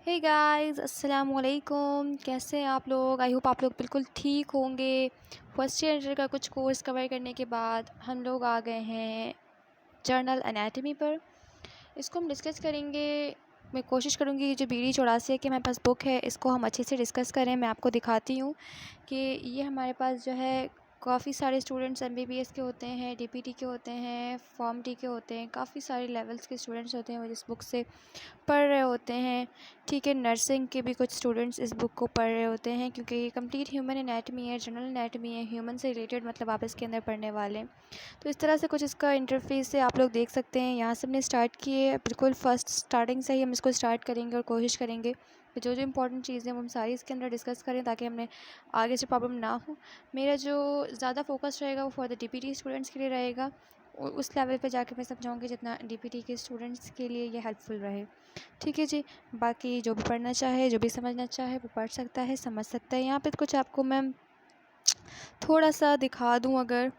Hey guys अस्सलाम वालेकुम। कैसे हैं आप लोग? आई होप आप लोग बिल्कुल ठीक होंगे। फर्स्ट ईयर का कुछ कोर्स कवर करने के बाद हम लोग आ गए हैं जर्नल एनाटमी पर। इसको हम डिस्कस करेंगे। मैं कोशिश करूँगी ये जो BD84 की हमारे पास बुक है इसको हम अच्छे से डिस्कस करें। मैं आपको दिखाती हूँ कि ये हमारे पास जो है काफ़ी सारे स्टूडेंट्स MBBS के होते हैं, DPT के होते हैं, फॉर्म टी के होते हैं, काफ़ी सारे लेवल्स के स्टूडेंट्स होते हैं वो इस बुक से पढ़ रहे होते हैं। ठीक है, नर्सिंग के भी कुछ स्टूडेंट्स इस बुक को पढ़ रहे होते हैं क्योंकि ये कंप्लीट ह्यूमन एनाटमी है, जनरल एनाटमी है, ह्यूमन से रिलेटेड मतलब आप इसके अंदर पढ़ने वाले हैं। तो इस तरह से कुछ इसका इंटरफेस से आप लोग देख सकते हैं। यहाँ से हमने स्टार्ट किए, बिल्कुल फर्स्ट स्टार्टिंग से ही हम इसको स्टार्ट करेंगे और कोशिश करेंगे कि जो जो इंपॉर्टेंट चीज़ें हैं वो हम सारी इसके अंदर डिस्कस करें ताकि हमें आगे से प्रॉब्लम ना हो। मेरा जो ज़्यादा फोकस रहेगा वो फॉर द DPT स्टूडेंट्स के लिए रहेगा। उस लेवल पे जाके मैं समझाऊंगी जितना DPT के स्टूडेंट्स के लिए ये हेल्पफुल रहे। ठीक है जी। बाकी जो भी पढ़ना चाहे, जो भी समझना चाहे वो पढ़ सकता है, समझ सकता है। यहाँ पे कुछ आपको मैं थोड़ा सा दिखा दूँ अगर,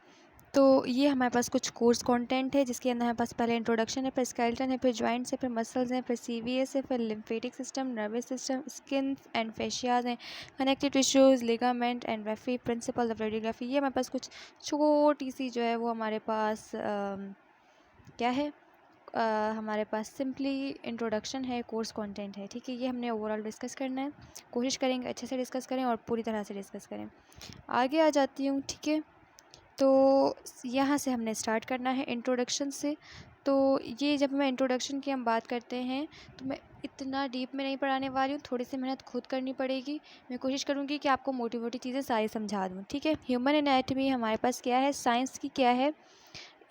तो ये हमारे पास कुछ कोर्स कंटेंट है जिसके अंदर हमारे पास पहले इंट्रोडक्शन है, फिर स्केलेटन है, फिर जॉइंट्स है, फिर मसल्स हैं, फिर CVS है, फिर lymphatic system, nervous system, skin and fascia हैं, connective tissues, ligament and raphe, principle of radiography. ये हमारे पास कुछ छोटी सी जो है वो हमारे पास क्या है, हमारे पास सिंपली इंट्रोडक्शन है, कोर्स कंटेंट है। ठीक है, ये हमने ओवरऑल डिस्कस करना है। कोशिश करेंगे अच्छे से डिस्कस करें और पूरी तरह से डिस्कस करें। आगे आ जाती हूँ। ठीक है, तो यहाँ से हमने स्टार्ट करना है इंट्रोडक्शन से। तो ये जब मैं इंट्रोडक्शन की हम बात करते हैं तो मैं इतना डीप में नहीं पढ़ाने वाली हूँ, थोड़ी सी मेहनत खुद करनी पड़ेगी। मैं कोशिश करूँगी कि आपको मोटी मोटी चीज़ें सारी समझा दूँ। ठीक है, ह्यूमन एनाटमी हमारे पास क्या है, साइंस की क्या है,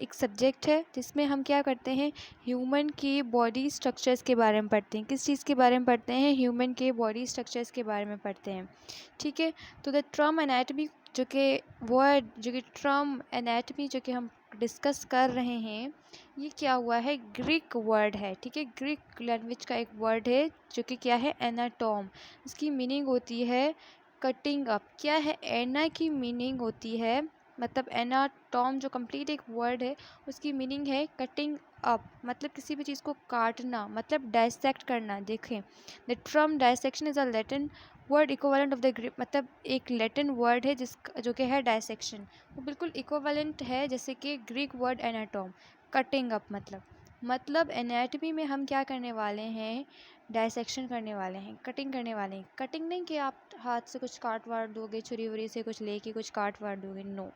एक सब्जेक्ट है जिसमें हम क्या करते हैं, ह्यूमन की बॉडी स्ट्रक्चर्स के बारे में पढ़ते हैं। किस चीज़ के बारे में पढ़ते हैं, ह्यूमन के बॉडी स्ट्रक्चर्स के बारे में पढ़ते हैं। ठीक है, तो द टर्म एनाटमी जो कि वर्ड जो कि टर्म एनाटमी जो कि हम डिस्कस कर रहे हैं, ये क्या हुआ है, ग्रीक वर्ड है। ठीक है, ग्रीक लैंग्वेज का एक वर्ड है जो कि क्या है, एनाटॉम। इसकी मीनिंग होती है कटिंग अप। क्या है, एना की मीनिंग होती है, मतलब एनाटॉम जो कंप्लीट एक वर्ड है उसकी मीनिंग है कटिंग अप, मतलब किसी भी चीज़ को काटना, मतलब डायसेक्ट करना। देखें, the term dissection is a Latin word equivalent of the Greek, मतलब एक लैटिन वर्ड है जो कि है डायसेक्शन, वो बिल्कुल इक्विवेलेंट है जैसे कि ग्रीक वर्ड एनाटॉम, कटिंग अप। मतलब एनाटमी में हम क्या करने वाले हैं, डायसेक्शन करने वाले हैं, कटिंग करने वाले हैं। कटिंग नहीं कि आप हाथ से कुछ काट वाट दोगे, छुरी वुरी से कुछ लेके कुछ काट वाट दोगे, नो।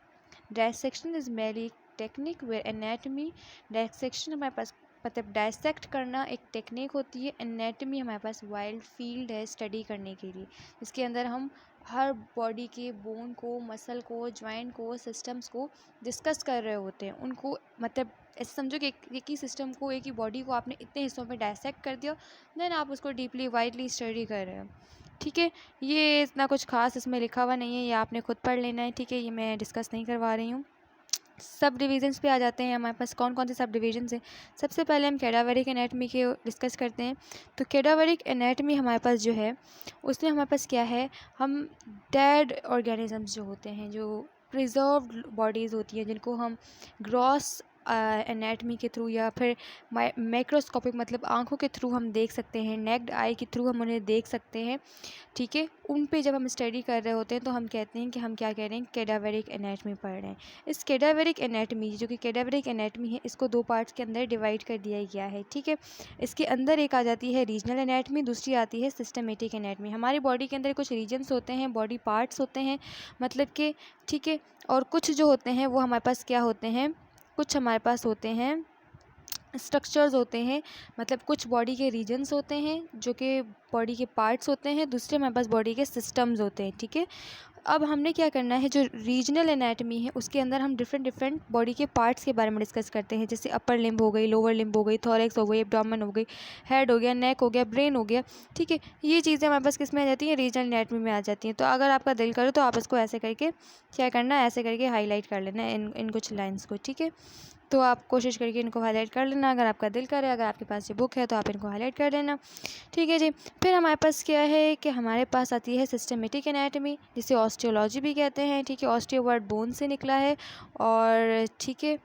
डायसेक्शन इज़ मेरी टेक्निक वेयर एनाटमी, डायसेक्शन हमारे पास मतलब डायसेक्ट करना एक टेक्निक होती है। एनाटमी हमारे पास वाइल्ड फील्ड है स्टडी करने के लिए, इसके अंदर हम हर बॉडी के बोन को, मसल को, जॉइंट को, सिस्टम्स को डिस्कस कर रहे होते हैं। उनको मतलब ऐसे समझो कि एक ही सिस्टम को, एक ही बॉडी को आपने इतने हिस्सों में डायसेक्ट कर दिया, देन आप उसको डीपली वाइडली स्टडी कर रहे हो। ठीक है, ये इतना कुछ खास इसमें लिखा हुआ नहीं है, ये आपने खुद पढ़ लेना है। ठीक है, ये मैं डिस्कस नहीं करवा रही हूँ। सब डिविजन्स पे आ जाते हैं। हमारे पास कौन कौन से सब डिविजन्स हैं। सबसे पहले हम कैडावरिक एनाटमी के डिस्कस करते हैं। तो कैडावरिक एनाटमी हमारे पास जो है उसमें हमारे पास क्या है, हम डेड ऑर्गेनिजम्स जो होते हैं, जो प्रिजर्व्ड बॉडीज़ होती हैं, जिनको हम ग्रॉस एनाटमी के थ्रू या फिर माइक्रोस्कोपिक मतलब आँखों के थ्रू हम देख सकते हैं, नेक्ड आई के थ्रू हम उन्हें देख सकते हैं। ठीक है, उन पे जब हम स्टडी कर रहे होते हैं तो हम कहते हैं कि हम क्या कह रहे हैं, कैडावरिक एनाटमी पढ़ रहे हैं। इस कैडावरिक एनाटमी जो कि कैडावरिक एनाटमी है, इसको दो पार्ट्स के अंदर डिवाइड कर दिया गया है। ठीक है, इसके अंदर एक आ जाती है रीजनल एनाटमी, दूसरी आती है सिस्टमेटिक एनाटमी। हमारी बॉडी के अंदर कुछ रीजन्स होते हैं, बॉडी पार्ट्स होते हैं, मतलब कि ठीक है, और कुछ जो होते हैं वो हमारे पास क्या होते हैं, कुछ हमारे पास होते हैं स्ट्रक्चर्स होते हैं, मतलब कुछ बॉडी के रीजन्स होते हैं जो कि बॉडी के पार्ट्स होते हैं, दूसरे हमारे पास बॉडी के सिस्टम्स होते हैं। ठीक है, अब हमने क्या करना है, जो रीजनल एनाटमी है उसके अंदर हम डिफरेंट बॉडी के पार्ट्स के बारे में डिस्कस करते हैं, जैसे अपर लिम्ब हो गई, लोअर लिम्ब हो गई, थोरैक्स हो गई, एब्डोमेन हो गई, हेड हो गया, नेक हो गया, ब्रेन हो गया। ठीक है, ये चीज़ें हमारे पास किस में आ जाती हैं, रीजनल एनाटमी में आ जाती हैं। तो अगर आपका दिल करे तो आप इसको ऐसे करके क्या करना है, ऐसे करके हाईलाइट कर लेना है इन कुछ लाइन्स को। ठीक है, तो आप कोशिश करके इनको हाईलाइट कर लेना, अगर आपका दिल करे, अगर आपके पास ये बुक है तो आप इनको हाईलाइट कर लेना। ठीक है जी। फिर हमारे पास क्या है कि हमारे पास आती है सिस्टमेटिक एनाटमी, जिसे ऑस्टियोलॉजी भी कहते हैं। ठीक है, ऑस्टियो वर्ड बोन से निकला है, और ठीक है,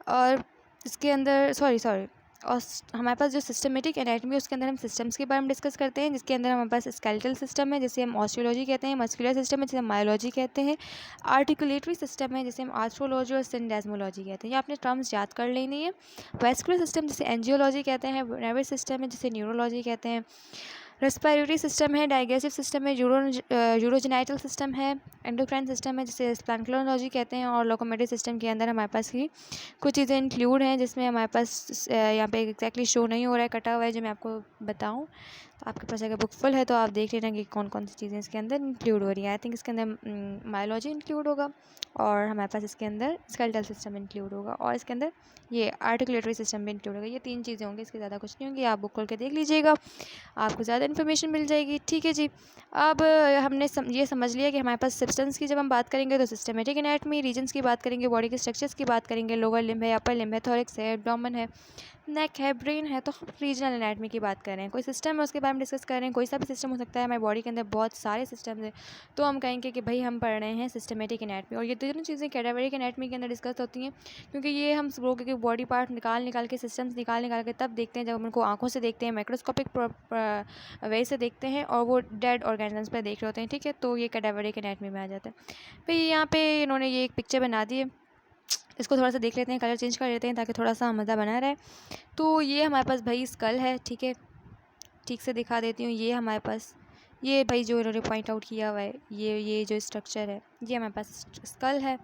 और इसके अंदर सॉरी और हमारे पास जो सिस्टमेटिक एनाटॉमी है उसके अंदर हम सिस्टम्स के बारे में डिस्कस करते हैं, जिसके अंदर हमारे पास स्केलेटल सिस्टम है जिसे हम ऑस्टियोलॉजी कहते हैं, मस्कुलर सिस्टम है जिसे हम मायोलॉजी कहते हैं, आर्टिकुलेटरी सिस्टम है जिसे हम आर्थ्रोलॉजी और सिंडेस्मोलॉजी कहते हैं। ये आपने टर्म्स याद कर लेनी है। वेस्कुलर सिस्टम जिसे एंजियोलॉजी कहते हैं, नर्वस सिस्टम है जिसे न्यूरोलॉजी कहते हैं, रेस्पिरेटरी सिस्टम है, डाइजेस्टिव सिस्टम है, यूरोजेनाइटल सिस्टम है, एंडोक्राइन सिस्टम है जिसे स्प्लैंक्लोलॉजी कहते हैं, और लोकोमोटिव सिस्टम के अंदर हमारे पास ही कुछ चीज़ें इंक्लूड हैं जिसमें हमारे पास यहाँ पे एग्जैक्टली शो नहीं हो रहा है, कटा हुआ है, जो मैं आपको बताऊँ। तो आपके पास अगर बुक फुल है तो आप देख लेना कि कौन कौन सी चीज़ें इसके अंदर इंक्लूड हो रही हैं। आई थिंक इसके अंदर मायोलॉजी इंक्लूड होगा, और हमारे पास इसके अंदर स्केलेटल सिस्टम इंक्लूड होगा, और इसके अंदर ये आर्टिकुलेटरी सिस्टम भी इंक्लूड होगा। ये 3 चीज़ें होंगी, इसके ज़्यादा कुछ नहीं होंगी। आप बुक खोल के देख लीजिएगा, आपको ज़्यादा इन्फॉर्मेशन मिल जाएगी। ठीक है जी। अब हमने ये समझ लिया कि हमारे पास सिस्टम्स की जब हम बात करेंगे तो सिस्टमेटिक एनाटॉमी, रीजन्स की बात करेंगे, बॉडी के स्ट्रक्चर्स की बात करेंगे, लोअर लिम्ब है, अपर लिम्ब है, थोरैक्स है, एब्डोमेन है, नेक है, ब्रेन है, तो हम रीजनल एनाटॉमी की बात कर रहे हैं। कोई सिस्टम है उसके बारे में डिस्कस कर रहे हैं, कोई सा भी सिस्टम हो सकता है, हमारी बॉडी के अंदर बहुत सारे सिस्टम्स हैं, तो हम कहेंगे कि भाई हम पढ़ रहे हैं सिस्टमेटिक एनाटॉमी। और ये दोनों चीज़ें कैडावरिक एनाटॉमी के अंदर डिस्कस होती हैं, क्योंकि ये हम लोगों के बॉडी पार्ट निकाल के सिस्टम्स निकाल के तब देखते हैं जब हम उनको आँखों से देखते हैं, माइक्रोस्कोपिक वे से देखते हैं, और वो डेड ऑर्गेनिजम्स पर देख रहे होते हैं। ठीक है, तो ये कैडावरिक एनाटॉमी में आ जाता है। फिर यहाँ पे इन्होंने ये एक पिक्चर बना दी है, इसको थोड़ा सा देख लेते हैं, कलर चेंज कर लेते हैं ताकि थोड़ा सा मज़ा बना रहे। तो ये हमारे पास भाई स्कल है। ठीक है, ठीक से दिखा देती हूँ। ये हमारे पास ये भाई जो इन्होंने पॉइंट आउट किया हुआ है, ये जो स्ट्रक्चर है, ये हमारे पास स्कल है।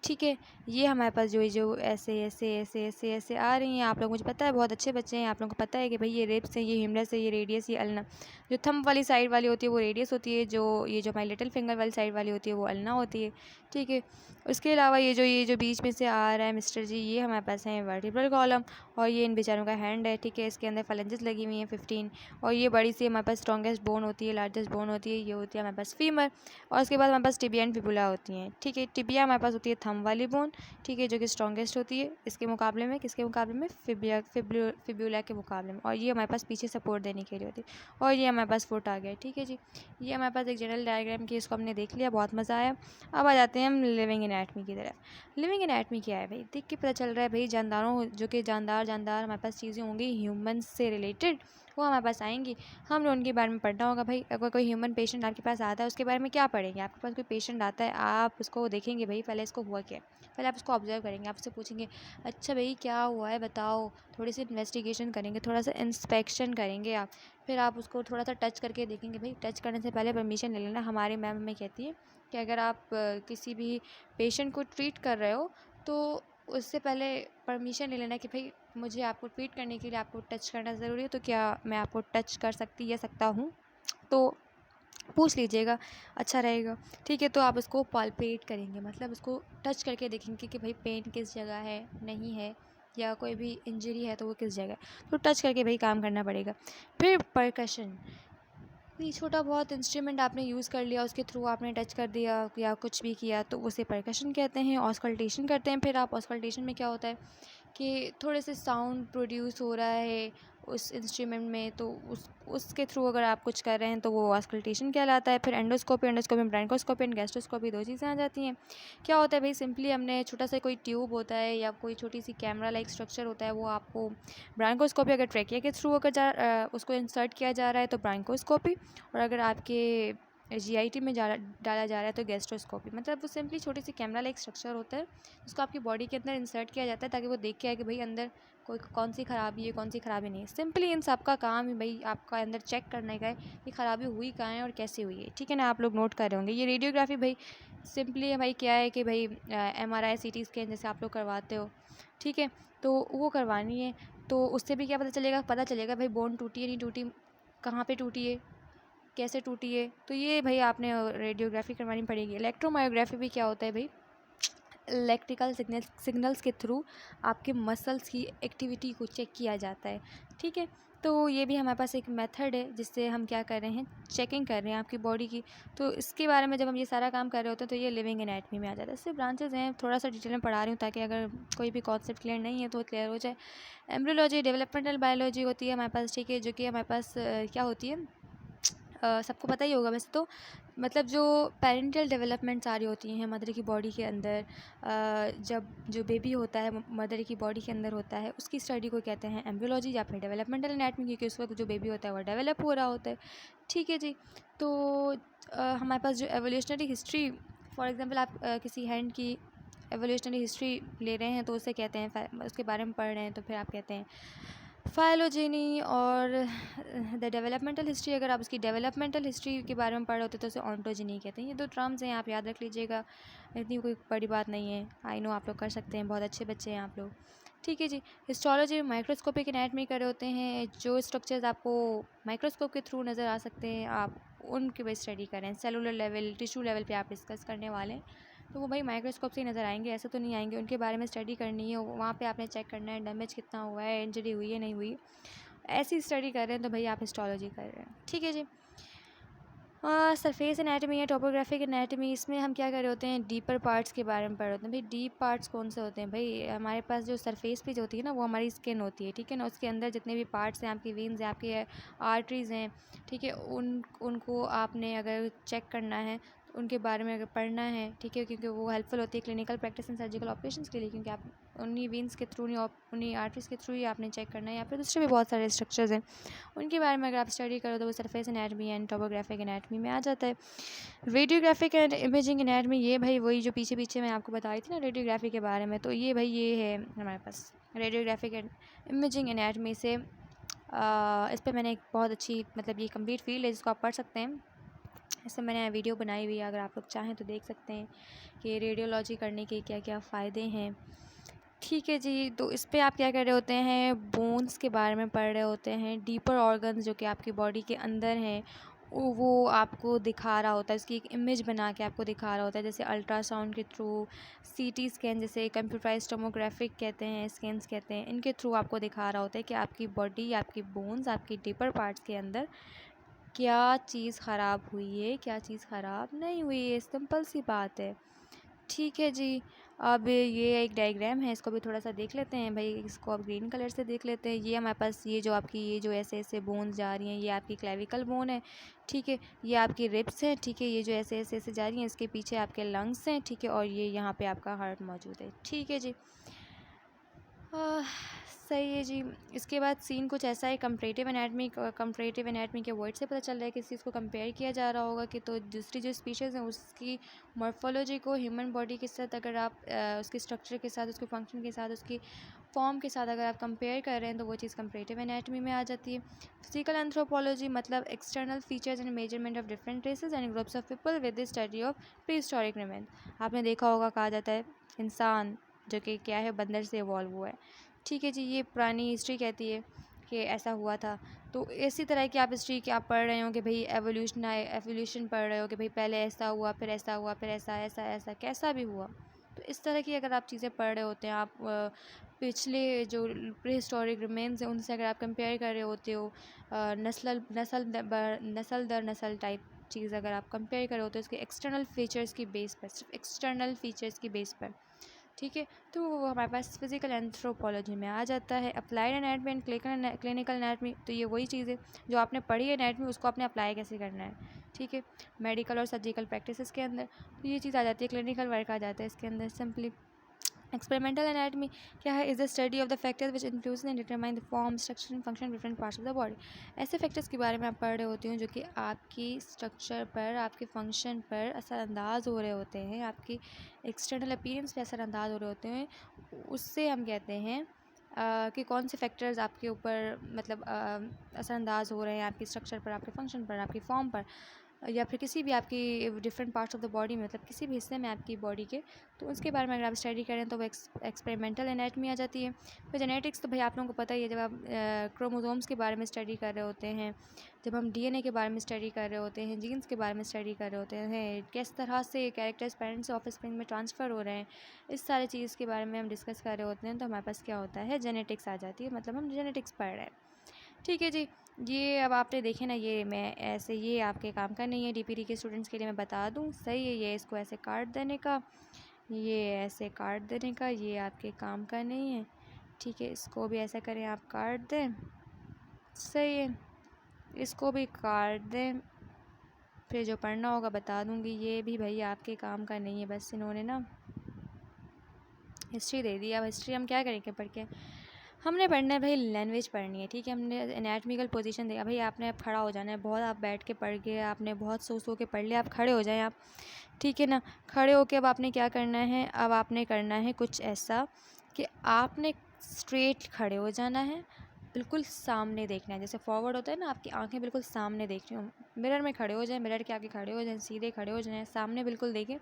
ठीक है, ये हमारे पास जो ऐसे ऐसे ऐसे ऐसे ऐसे आ रही हैं, आप लोग मुझे पता है बहुत अच्छे बच्चे हैं, आप लोगों को पता है कि भाई ये रिब्स है, ये ह्यूमरस है, ये रेडियस, ये अल्ना। जो थंब वाली साइड वाली होती है वो रेडियस होती है, जो हमारी लिटिल फिंगर वाली साइड वाली होती है वो अल्ना होती है। ठीक है, उसके अलावा ये जो बीच में से आ रहा है मिस्टर जी, ये हमारे पास है वर्टिब्रल कॉलम, और ये इन बेचारों का हैंड है। ठीक है, इसके अंदर फलेंजेस लगी हुई हैं 15, और ये बड़ी सी हमारे पास स्ट्रॉन्गेस्ट बोन होती है, लार्जेस्ट बोन होती है, ये होती है हमारे पास फीमर। और उसके बाद हमारे पास टिबिया एंड फिबुला होती हैं। ठीक है, टिबिया हमारे पास होती है थंब वाली बोन, ठीक है, जो कि स्ट्रॉन्गेस्ट होती है इसके मुकाबले में, किसके मुकाबले में, फिब्यूला के मुकाबले में, और ये हमारे पास पीछे सपोर्ट देने के लिए होती है, और ये हमारे पास फुट आ गया। ठीक है जी, ये हमारे पास एक जनरल डायग्राम की, इसको हमने देख लिया, बहुत मज़ा आया। अब आ जाते हैं हम लिविंग एनाटॉमी की तरफ। लिविंग एनाटॉमी क्या है भाई, देख के पता चल रहा है भाई जानदारों, जो कि जानदार हमारे पास चीज़ें होंगी ह्यूमन से रिलेटेड, वो हमारे पास आएंगी, हमने उनके बारे में पढ़ना होगा। भाई अगर कोई ह्यूमन पेशेंट आपके पास आता है उसके बारे में क्या पढ़ेंगे, आपके पास कोई पेशेंट आता है आप उसको देखेंगे, भाई पहले इसको हुआ क्या, पहले आप उसको ऑब्जर्व करेंगे, आप उससे पूछेंगे अच्छा भाई क्या हुआ है बताओ, थोड़ी सी इन्वेस्टिगेशन करेंगे, थोड़ा सा इंस्पेक्शन करेंगे आप, फिर आप उसको थोड़ा सा टच करके देखेंगे। भाई टच करने से पहले परमिशन ले लेना। हमारी मैम हमें कहती है कि अगर आप किसी भी पेशेंट को ट्रीट कर रहे हो तो उससे पहले परमिशन ले लेना कि भाई मुझे आपको ट्रीट करने के लिए आपको टच करना ज़रूरी है, तो क्या मैं आपको टच कर सकती या सकता हूँ, तो पूछ लीजिएगा, अच्छा रहेगा। ठीक है, तो आप उसको पाल्पेट करेंगे, मतलब उसको टच करके देखेंगे कि भाई पेन किस जगह है, नहीं है, या कोई भी इंजरी है तो वो किस जगह है, तो टच करके भाई काम करना पड़ेगा। फिर परकशन, कोई छोटा बहुत इंस्ट्रूमेंट आपने यूज़ कर लिया, उसके थ्रू आपने टच कर दिया या कुछ भी किया तो उसे परकशन कहते हैं। ऑस्कल्टेशन करते हैं, फिर आप ऑस्कल्टेशन में क्या होता है कि थोड़े से साउंड प्रोड्यूस हो रहा है उस इंस्ट्रूमेंट में, तो उसके थ्रू अगर आप कुछ कर रहे हैं तो वो ऑस्कल्टेशन कहलाता है। फिर एंडोस्कोपी में ब्रोंकोस्कोपी एंड गैस्ट्रोस्कोपी 2 चीज़ें आ जाती हैं। क्या होता है भाई, सिंपली हमने छोटा सा कोई ट्यूब होता है या कोई छोटी सी कैमरा लाइक स्ट्रक्चर होता है, वो आपको ब्रोंकोस्कोपी अगर ट्रेकिया के थ्रू अगर उसको इंसर्ट किया जा रहा है तो ब्रोंकोस्कोपी, और अगर आपके जीआईटी में डाला जा रहा है तो गैस्ट्रोस्कोपी। मतलब वो सिंपली छोटी सी कैमरा लाइक स्ट्रक्चर होता है, उसको आपकी बॉडी के अंदर इंसर्ट किया जाता है ताकि वो देख के आए कि भाई अंदर कोई कौन सी खराबी है, कौन सी खराबी नहीं है। सिंपली इन सब का काम है भाई आपका अंदर चेक करने का है कि खराबी हुई कहाँ है और कैसे हुई है। ठीक है ना, आप लोग नोट कर रहे होंगे। ये रेडियोग्राफी भाई सिंपली भाई क्या है कि भाई MRI CT स्कैन जैसे आप लोग करवाते हो, ठीक है, तो वो करवानी है, तो उससे भी क्या पता चलेगा भाई बोन टूटी है नहीं टूटी, कहाँ पे टूटी है, कैसे टूटी है, तो ये भाई आपने रेडियोग्राफी करवानी पड़ेगी। इलेक्ट्रोमायोग्राफी भी क्या होता है भाई, इलेक्ट्रिकल सिग्नल्स के थ्रू आपके मसल्स की एक्टिविटी को चेक किया जाता है। ठीक है, तो ये भी हमारे पास एक मेथड है जिससे हम क्या कर रहे हैं, चेकिंग कर रहे हैं आपकी बॉडी की। तो इसके बारे में जब हम ये सारा काम कर रहे होते हैं तो ये लिविंग एनाटॉमी में आ जाता है। इससे ब्रांचेज हैं, थोड़ा सा डिटेल में पढ़ा रही हूँ ताकि अगर कोई भी कॉन्सेप्ट क्लियर नहीं है तो क्लियर हो जाए। एम्ब्रियोलॉजी डेवलपमेंटल बायोलॉजी होती है हमारे पास, ठीक है, जो कि हमारे पास क्या होती है, सबको पता ही होगा वैसे तो, मतलब जो पेरेंटल डेवलपमेंट सारी होती हैं मदर की बॉडी के अंदर, जब जो बेबी होता है मदर की बॉडी के अंदर होता है, उसकी स्टडी को कहते हैं एम्ब्रियोलॉजी या फिर डेवलपमेंटल एनाटमी, क्योंकि उस वक्त जो बेबी होता है वो डेवलप हो रहा होता है। ठीक है जी। तो हमारे पास जो एवोल्यूशनरी हिस्ट्री, फॉर एग्ज़ाम्पल आप किसी हैंड की एवोल्यूशनरी हिस्ट्री ले रहे हैं तो उसे कहते हैं, उसके बारे में पढ़ रहे हैं तो फिर आप कहते हैं फाइलोजेनी। और द डेवलपमेंटल हिस्ट्री, अगर आप उसकी डेवलपमेंटल हिस्ट्री के बारे में पढ़ रहे होते तो उसे ऑन्टोजेनी कहते हैं। ये 2 टर्म्स हैं, आप याद रख लीजिएगा, इतनी कोई बड़ी बात नहीं है। आई नो आप लोग कर सकते हैं, बहुत अच्छे बच्चे हैं आप लोग। ठीक है जी। हिस्टोलॉजी माइक्रोस्कोपिक एनाटमी कर रहे होते हैं, जो स्ट्रक्चर्स आपको माइक्रोस्कोप के थ्रू नज़र आ सकते हैं आप उनकी भी स्टडी करें। सेलुलर लेवल, टिश्यू लेवल पे आप डिस्कस करने वाले हैं तो वो भाई माइक्रोस्कोप से ही नज़र आएंगे, ऐसा तो नहीं आएंगे। उनके बारे में स्टडी करनी है, वहाँ पे आपने चेक करना है डैमेज कितना हुआ है, इंजरी हुई है नहीं हुई, ऐसी स्टडी कर रहे हैं तो भाई आप हिस्टोलॉजी कर रहे हैं। ठीक है जी। सरफेस एनाटमी है, टोपोग्राफिक एनाटमी, इसमें हम क्या कर रहे होते हैं, डीपर पार्ट्स के बारे में पढ़ रहे होते हैं। भाई डीप पार्ट्स कौन से होते हैं, भाई हमारे पास जो सरफेस पे जो होती है ना वो हमारी स्किन होती है। ठीक है ना, उसके अंदर जितने भी पार्ट्स हैं, आपकी वेन्स हैं, आपकी आर्टरीज़ हैं, ठीक है, उनको आपने अगर चेक करना है तो उनके बारे में अगर पढ़ना है, ठीक है, क्योंकि वो हेल्पफुल होती है clinical practice and surgical operations के लिए, क्योंकि आप उन्हीं वेन्स के थ्रू, उन्हीं आर्टरीज़ के थ्रू ही आपने चेक करना है, या फिर दूसरे भी बहुत सारे स्ट्रक्चर्स हैं उनके बारे में अगर आप स्टडी करो तो वो surface anatomy and topographic anatomy में आ जाता है। रेडियोग्राफिक एंड इमेजिंग एनाटमी, ये भाई वही जो पीछे पीछे मैं आपको बता रही थी ना रेडियोग्राफी के बारे में, तो ये भाई ये है हमारे पास रेडियोग्राफिक एंड इमेजिंग एनाटमी से। इस पर मैंने एक बहुत अच्छी, मतलब ये कंप्लीट फील्ड है जिसको आप पढ़ सकते हैं। इससे मैंने वीडियो बनाई हुई है, अगर आप लोग चाहें तो देख सकते हैं कि रेडियोलॉजी करने के क्या क्या फ़ायदे हैं। ठीक है जी। तो इस पे आप क्या कर रहे होते हैं, बोन्स के बारे में पढ़ रहे होते हैं, डीपर ऑर्गन्स जो कि आपकी बॉडी के अंदर हैं वो आपको दिखा रहा होता है, उसकी एक इमेज बना के आपको दिखा रहा होता है, जैसे अल्ट्रासाउंड के थ्रू, सीटी स्कैन, जैसे कंप्यूटराइज टोमोग्राफिक कहते हैं, स्कैन्स कहते हैं, इनके थ्रू आपको दिखा रहा होता है कि आपकी बॉडी, आपकी बोन्स, आपकी डीपर पार्ट्स के अंदर क्या चीज़ ख़राब हुई है, क्या चीज़ ख़राब नहीं हुई है। सिंपल सी बात है। ठीक है जी। अब ये एक डायग्राम है, इसको भी थोड़ा सा देख लेते हैं भाई, इसको अब ग्रीन कलर से देख लेते हैं। ये हमारे पास ये जो आपकी ये जो ऐसे ऐसे बोन्स जा रही हैं, ये आपकी क्लेविकल बोन है। ठीक है, ये आपकी रिब्स हैं। ठीक है, ये जो ऐसे ऐसे ऐसे जा रही हैं इसके पीछे आपके लंग्स हैं। ठीक है, और ये यहाँ पे आपका हार्ट मौजूद है। ठीक है जी। सही है जी। इसके बाद सीन कुछ ऐसा है, कंपैरेटिव एनाटमी के वर्ड से पता चल रहा है कि इस चीज़ को कंपेयर किया जा रहा होगा कि तो दूसरी जो स्पीशीज़ हैं उसकी मॉर्फोलॉजी को ह्यूमन बॉडी के साथ अगर आप उसके स्ट्रक्चर के साथ, उसके फंक्शन के साथ, उसकी फॉर्म के साथ अगर आप कंपेयर कर रहे हैं तो वो चीज़ कंपैरेटिव एनाटमी में आ जाती है। फिजिकल एंथ्रोपोलॉजी मतलब external features and measurement of different races and groups of people with the study of prehistoric remain. आपने देखा होगा, कहा जाता है इंसान जो कि क्या है, बंदर से इवॉल्व हुआ है। ठीक है जी। ये पुरानी हिस्ट्री कहती है कि ऐसा हुआ था। तो इसी तरह की आप हिस्ट्री की आप पढ़ रहे हो कि भाई एवोल्यूशन पढ़ रहे हो कि भाई पहले ऐसा हुआ, फिर ऐसा हुआ, फिर ऐसा ऐसा ऐसा कैसा भी हुआ। तो इस तरह की अगर आप चीज़ें पढ़ रहे होते हैं, आप पिछले जो प्री हिस्टोरिक रिमेन्स हैं उनसे अगर आप कंपेयर कर रहे होते हो, नस्ल दर नस्ल टाइप चीज़ अगर आप कंपेयर कर रहे होते हो उसके एक्सटर्नल फीचर्स की बेस पर, सिर्फ एक्सटर्नल फीचर्स की बेस पर, ठीक है, तो वो हमारे पास फिजिकल एंथ्रोपोलॉजी में आ जाता है। Applied anatomy and clinical anatomy, तो ये वही चीज़ है जो आपने पढ़ी है एनाटमी, उसको आपने अप्लाई कैसे करना है। ठीक है, मेडिकल और सर्जिकल प्रैक्टिसेस के अंदर तो ये चीज़ आ जाती है, क्लिनिकल वर्क आ जाता है इसके अंदर। सिंपली एक्सपेरिमेंटल एनाटमी क्या है, is the study of the factors which influence and determine the form, structure and function different parts of the body. ऐसे फैक्टर्स के बारे में आप पढ़ रहे होते हो जो कि आपकी स्ट्रक्चर पर, आपके फंक्शन पर असरअंदाज हो रहे होते हैं, आपकी एक्सटर्नल अपीयरेंस पे असरअंदाज हो रहे होते हैं। उससे हम कहते हैं कि कौन से फैक्टर्स आपके ऊपर मतलब असरअंदाज हो रहे हैं, आपकी स्ट्रक्चर पर, आपके फंक्शन पर, आपकी फॉर्म पर, या फिर किसी भी आपकी different parts of the body में, मतलब किसी भी हिस्से में आपकी बॉडी के, तो उसके बारे में अगर आप स्टडी करें तो वो एक्सपेरिमेंटल एनाटमी आ जाती है। फिर जेनेटिक्स तो भाई आप लोगों को पता ही है, जब आप क्रोमोसोम्स के बारे में स्टडी कर रहे होते हैं, जब हम डीएनए के बारे में स्टडी कर रहे होते हैं, जीन्स के बारे में स्टडी कर रहे होते हैं, किस तरह से कैरेक्टर्स पेरेंट्स से ऑफस्प्रिंग में ट्रांसफ़र हो रहे हैं, इस सारी चीज़ के बारे में हम डिस्कस कर रहे होते हैं, तो हमारे पास क्या होता है, जेनेटिक्स आ जाती है, मतलब हम जेनेटिक्स पढ़ रहे हैं। ठीक है जी। ये अब आपने देखे ना, ये मैं ऐसे, ये आपके काम का नहीं है, डीपीडी के स्टूडेंट्स के लिए मैं बता दूं, सही है, ये इसको ऐसे काट देने का, ये ऐसे काट देने का, ये आपके काम का नहीं है। ठीक है, इसको भी ऐसा करें, आप काट दें, सही है, इसको भी काट दें, फिर जो पढ़ना होगा बता दूँगी। ये भी भाई आपके काम का नहीं है, बस इन्होंने ना हिस्ट्री दे दी। अब हिस्ट्री हम क्या करेंगे पढ़ के? हमने पढ़ना है भाई, लैंग्वेज पढ़नी है, ठीक है। हमने एनाटॉमिकल पोजीशन देखा भाई, आपने अब खड़ा हो जाना है। बहुत आप बैठ के पढ़ गए, आपने बहुत सो के पढ़ लिया, आप खड़े हो जाएं आप, ठीक है ना। खड़े होके अब आपने क्या करना है? अब आपने करना है कुछ ऐसा कि आपने स्ट्रेट खड़े हो जाना है, बिल्कुल सामने देखना है। जैसे फॉरवर्ड होता है ना, आपकी आंखें बिल्कुल सामने देख रही हो। मिरर में खड़े हो जाएं, मिरर के आगे खड़े हो जाएं, सीधे खड़े हो जाएं, सामने बिल्कुल देखें।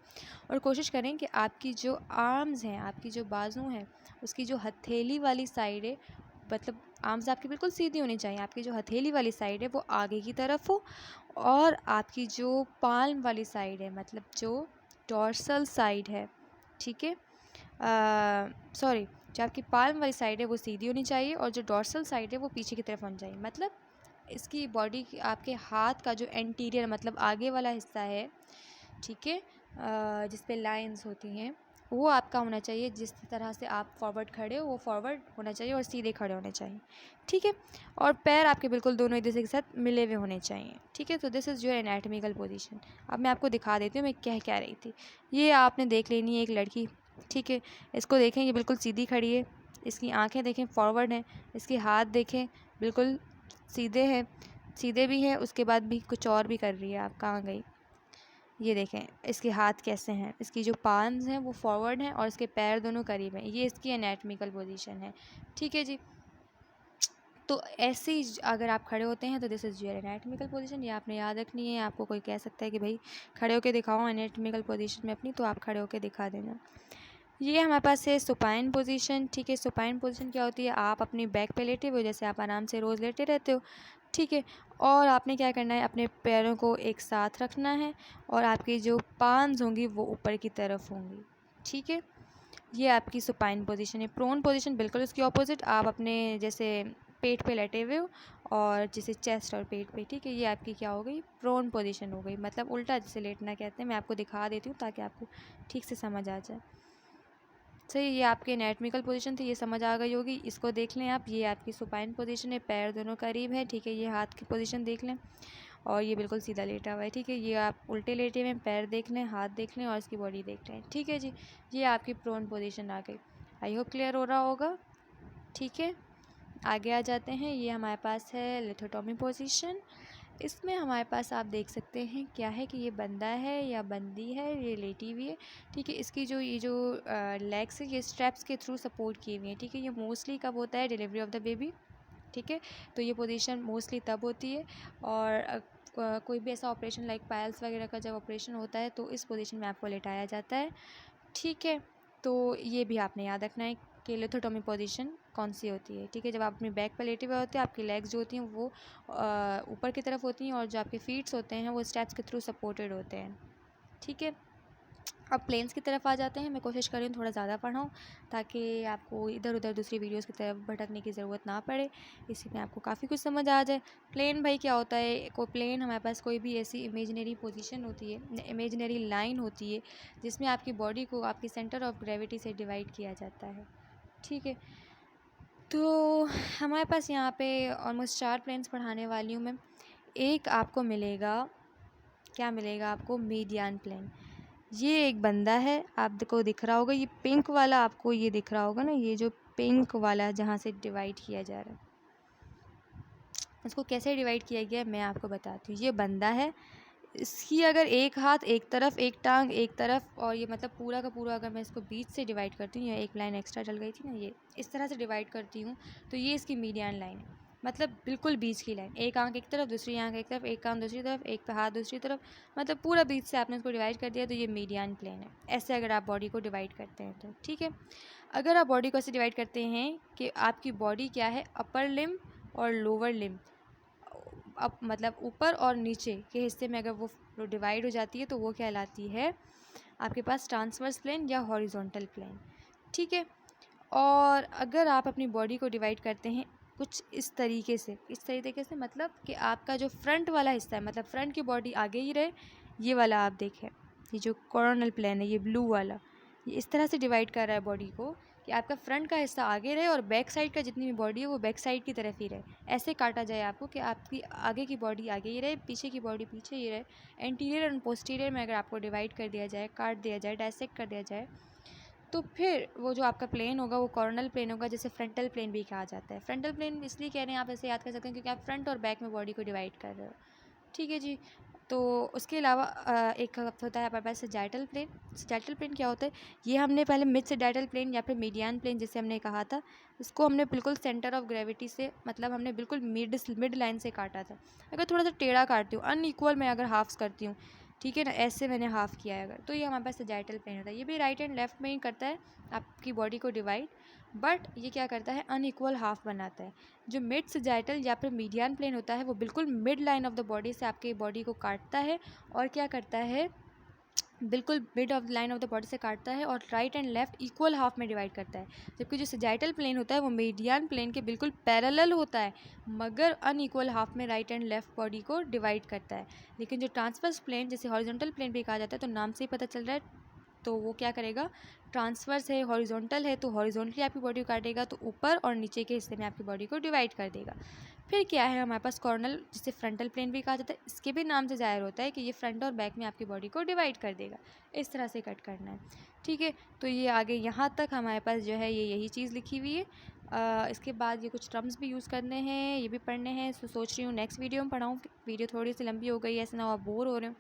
और कोशिश करें कि आपकी जो आर्म्स हैं, आपकी जो बाजू हैं, उसकी जो हथेली वाली साइड है, मतलब आर्म्स आपकी बिल्कुल सीधी होनी चाहिए। आपकी जो हथेली वाली साइड है वो आगे की तरफ हो, और आपकी जो पाल्म वाली साइड है, मतलब जो डॉर्सल साइड है, ठीक है, सॉरी, जो आपकी पाल्म वाली साइड है वो सीधी होनी चाहिए, और जो डॉर्सल साइड है वो पीछे की तरफ होनी चाहिए। मतलब इसकी बॉडी की, आपके हाथ का जो एंटीरियर मतलब आगे वाला हिस्सा है, ठीक है, जिस पे लाइंस होती हैं, वो आपका होना चाहिए। जिस तरह से आप फॉरवर्ड खड़े हो वो फॉरवर्ड होना चाहिए और सीधे खड़े होने चाहिए, ठीक है। और पैर आपके बिल्कुल दोनों एक दूसरे के साथ मिले हुए होने चाहिए, ठीक है। तो this is your anatomical position. अब मैं आपको दिखा देती हूँ मैं क्या रही थी। ये आपने देख लेनी है एक लड़की, ठीक है। इसको देखें, ये बिल्कुल सीधी खड़ी है, इसकी आंखें देखें फॉरवर्ड हैं, इसके हाथ देखें बिल्कुल सीधे हैं, सीधे भी हैं, उसके बाद भी कुछ और भी कर रही है। आप कहाँ गई? ये देखें इसके हाथ कैसे हैं, इसकी जो पाल्म्स हैं वो फॉरवर्ड हैं और इसके पैर दोनों करीब हैं। ये इसकी एनाटॉमिकल पोजीशन है, ठीक है जी। तो ऐसे ही अगर आप खड़े होते हैं तो this is your anatomical position. ये आपने याद रखनी है। आपको कोई कह सकता है कि भाई खड़े होकर दिखाओ एनाटॉमिकल पोजीशन में अपनी, तो आप खड़े होकर दिखा देना। ये हमारे पास है सुपाइन पोजीशन, ठीक है। सुपाइन पोजीशन क्या होती है? आप अपनी बैक पे लेटे हुए, जैसे आप आराम से रोज़ लेटे रहते हो, ठीक है। और आपने क्या करना है? अपने पैरों को एक साथ रखना है और आपकी जो पाल्म्स होंगी वो ऊपर की तरफ होंगी, ठीक है। ये आपकी सुपाइन पोजीशन है। प्रोन पोजीशन बिल्कुल उसकी ऑपोजिट, आप अपने जैसे पेट पे लेटे हुए हो और जैसे चेस्ट और पेट पे, ठीक है। ये आपकी क्या हो गई? प्रोन पोजीशन हो गई, मतलब उल्टा जिसे लेटना कहते हैं। मैं आपको दिखा देती हूँ ताकि आपको ठीक से समझ आ जाए। सही, ये आपकी एनाटॉमिकल पोजीशन थी, ये समझ आ गई होगी। इसको देख लें आप, ये आपकी सुपाइन पोजीशन है, पैर दोनों करीब है, ठीक है। ये हाथ की पोजीशन देख लें, और ये बिल्कुल सीधा लेटा हुआ है, ठीक है। ये आप उल्टे लेटे हुए हैं, पैर देख लें, हाथ देख लें और इसकी बॉडी देख लें, ठीक है जी। ये आपकी प्रोन पोजीशन आ गई। आई होप क्लियर हो रहा होगा, ठीक है। आगे आ जाते हैं। ये हमारे पास है लिथोटॉमी पोजीशन। इसमें हमारे पास आप देख सकते हैं क्या है कि ये बंदा है या बंदी है, ये लेटी हुई है, ठीक है। इसकी जो ये जो लेग्स है ये स्ट्रैप्स के थ्रू सपोर्ट किए हुए हैं, ठीक है। ये मोस्टली कब होता है? डिलीवरी ऑफ द बेबी, ठीक है। तो ये पोजीशन मोस्टली तब होती है, और कोई भी ऐसा ऑपरेशन लाइक पायल्स वगैरह का जब ऑपरेशन होता है तो इस पोजीशन में आपको लेटाया जाता है, ठीक है। तो ये भी आपने याद रखना है कि लिथोटॉमी पोजीशन कौन सी होती है, ठीक है। जब आप अपनी बैक पर लेटे हुए होते हैं, आपकी लेग्स जो होती हैं वो ऊपर की तरफ होती हैं, और जो आपके फीट्स होते हैं वो स्टेप्स के थ्रू सपोर्टेड होते हैं, ठीक है। अब प्लेन्स की तरफ आ जाते हैं। मैं कोशिश कर रही हूँ थोड़ा ज़्यादा पढ़ाऊँ ताकि आपको इधर उधर दूसरी वीडियोस की तरफ भटकने की ज़रूरत ना पड़े, इसी में आपको काफ़ी कुछ समझ आ जाए। प्लेन भाई क्या होता है? कोई प्लेन हमारे पास कोई भी ऐसी इमेजिनरी पोजीशन होती है, इमेजिनरी लाइन होती है, जिसमें आपकी बॉडी को आपकी सेंटर ऑफ ग्रेविटी से डिवाइड किया जाता है, ठीक है। तो हमारे पास यहाँ पे ऑलमोस्ट 4 प्लेन्स पढ़ाने वाली हूँ मैं। एक आपको मिलेगा, क्या मिलेगा आपको? Median plane. ये एक बंदा है, आपको दिख रहा होगा, ये पिंक वाला आपको ये दिख रहा होगा ना, ये जो पिंक वाला जहाँ से डिवाइड किया जा रहा है, इसको कैसे डिवाइड किया गया है मैं आपको बताती हूँ। ये बंदा है, इसकी अगर एक हाथ एक तरफ, एक टांग एक तरफ, और ये मतलब पूरा का पूरा अगर मैं इसको बीच से डिवाइड करती हूँ, या एक लाइन एक्स्ट्रा चल गई थी ना, ये इस तरह से डिवाइड करती हूँ, तो ये इसकी मीडियन लाइन है, मतलब बिल्कुल बीच की लाइन। एक आंख एक तरफ, दूसरी आंख एक तरफ, एक कान दूसरी तरफ, एक हाथ दूसरी तरफ, मतलब पूरा बीच से आपने इसको डिवाइड कर दिया, तो ये मीडियन प्लेन है। ऐसे अगर आप बॉडी को डिवाइड करते हैं तो, ठीक है। अगर आप बॉडी को ऐसे डिवाइड करते हैं कि आपकी बॉडी क्या है, अपर लिम्ब और लोअर लिम्ब, अब मतलब ऊपर और नीचे के हिस्से में अगर वो डिवाइड हो जाती है तो वो कहलाती है आपके पास ट्रांसवर्स प्लेन या हॉरिजॉन्टल प्लेन, ठीक है। और अगर आप अपनी बॉडी को डिवाइड करते हैं कुछ इस तरीके से मतलब कि आपका जो फ्रंट वाला हिस्सा है, मतलब फ्रंट की बॉडी आगे ही रहे, ये वाला आप देखें, ये जो कोरोनल प्लेन है, ये ब्लू वाला, ये इस तरह से डिवाइड कर रहा है बॉडी को कि आपका फ्रंट का हिस्सा आगे रहे और बैक साइड का जितनी भी बॉडी है वो बैक साइड की तरफ ही रहे। ऐसे काटा जाए आपको कि आपकी आगे की बॉडी आगे ही रहे, पीछे की बॉडी पीछे ही रहे। एंटीरियर और पोस्टीरियर में अगर आपको डिवाइड कर दिया जाए, काट दिया जाए, डायसेक्ट कर दिया जाए, तो फिर वो जो आपका प्लेन होगा वो कॉर्नल प्लेन होगा, जिसे फ्रंटल प्लेन भी कहा जाता है। फ्रंटल प्लेन इसलिए कह रहे हैं, आप ऐसे याद कर सकते हैं क्योंकि आप फ्रंट और बैक में बॉडी को डिवाइड कर रहे हो। ठीक है जी। तो उसके अलावा एक होता है हमारे पास सजाइटल प्लेन। सजाइटल प्लेन क्या होता है? ये हमने पहले मिड सजाइटल प्लेन या फिर मीडियन प्लेन जिसे हमने कहा था, इसको हमने बिल्कुल सेंटर ऑफ ग्रेविटी से, मतलब हमने बिल्कुल मिड लाइन से काटा था। अगर थोड़ा सा टेढ़ा काटती हूँ, अनइक्वल मैं अगर हाफ्स करती हूँ, ठीक है ना, ऐसे मैंने हाफ़ किया है अगर, तो ये हमारे पास सजाइटल प्लेन होता है। ये भी राइट एंड लेफ्ट में ही करता है आपकी बॉडी को डिवाइड, बट ये क्या करता है, अनइक्वल हाफ बनाता है। जो मिड सजाइटल या फिर मीडियन प्लेन होता है वो बिल्कुल mid line of the body से आपकी बॉडी को काटता है और क्या करता है, बिल्कुल mid of line of the body से काटता है और right and left equal half में डिवाइड करता है। जबकि जो सजाइटल प्लेन होता है वो मीडियन प्लेन के बिल्कुल पैरेलल होता है, मगर अनइक्वल हाफ में राइट एंड लेफ्ट बॉडी को डिवाइड करता है। लेकिन जो ट्रांसवर्स प्लेन, जिसे हॉरिजॉन्टल प्लेन भी कहा जाता है, तो नाम से ही पता चल रहा है, तो वो क्या करेगा, ट्रांसवर्स है, हॉरिजॉन्टल है, तो हॉरिजॉन्टली आपकी बॉडी को काटेगा, तो ऊपर और नीचे के हिस्से में आपकी बॉडी को डिवाइड कर देगा। फिर क्या है हमारे पास कॉर्नल, जिसे फ्रंटल प्लेन भी कहा जाता है। इसके भी नाम से जाहिर होता है कि ये फ्रंट और बैक में आपकी बॉडी को डिवाइड कर देगा। इस तरह से कट करना है, ठीक है। तो ये आगे यहाँ तक हमारे पास जो है ये यही चीज़ लिखी हुई है। इसके बाद ये कुछ टर्म्स भी यूज़ करने हैं, ये भी पढ़ने हैं। सो सोच रही हूँ नेक्स्ट वीडियो में पढ़ाऊँ। वीडियो थोड़ी सी लंबी हो गई है, ऐसा ना हो आप बोर हो रहे हो।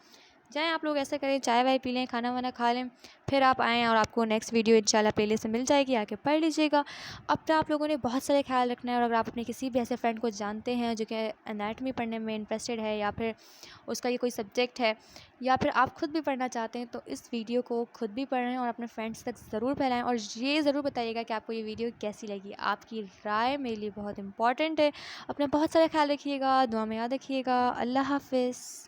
जाएँ आप लोग ऐसा करें, चाय वाय पी लें, खाना वाना खा लें, फिर आप आएँ और आपको नेक्स्ट वीडियो इंशाल्लाह प्लेलिस्ट में मिल जाएगी, आके पढ़ लीजिएगा। अपना आप लोगों ने बहुत सारे ख्याल रखना है, और अगर आप अपने किसी भी ऐसे फ्रेंड को जानते हैं जो कि एनाटॉमी पढ़ने में इंटरेस्टेड है, या फिर उसका ये कोई सब्जेक्ट है, या फिर आप खुद भी पढ़ना चाहते हैं, तो इस वीडियो को खुद भी पढ़ें और अपने फ्रेंड्स तक ज़रूर फैलाएँ। और ये ज़रूर बताइएगा कि आपको ये वीडियो कैसी लगी। आपकी राय मेरे लिए बहुत इंपॉर्टेंट है। अपना बहुत सारा ख्याल रखिएगा, दुआ में याद रखिएगा। अल्लाह हाफ़िज़।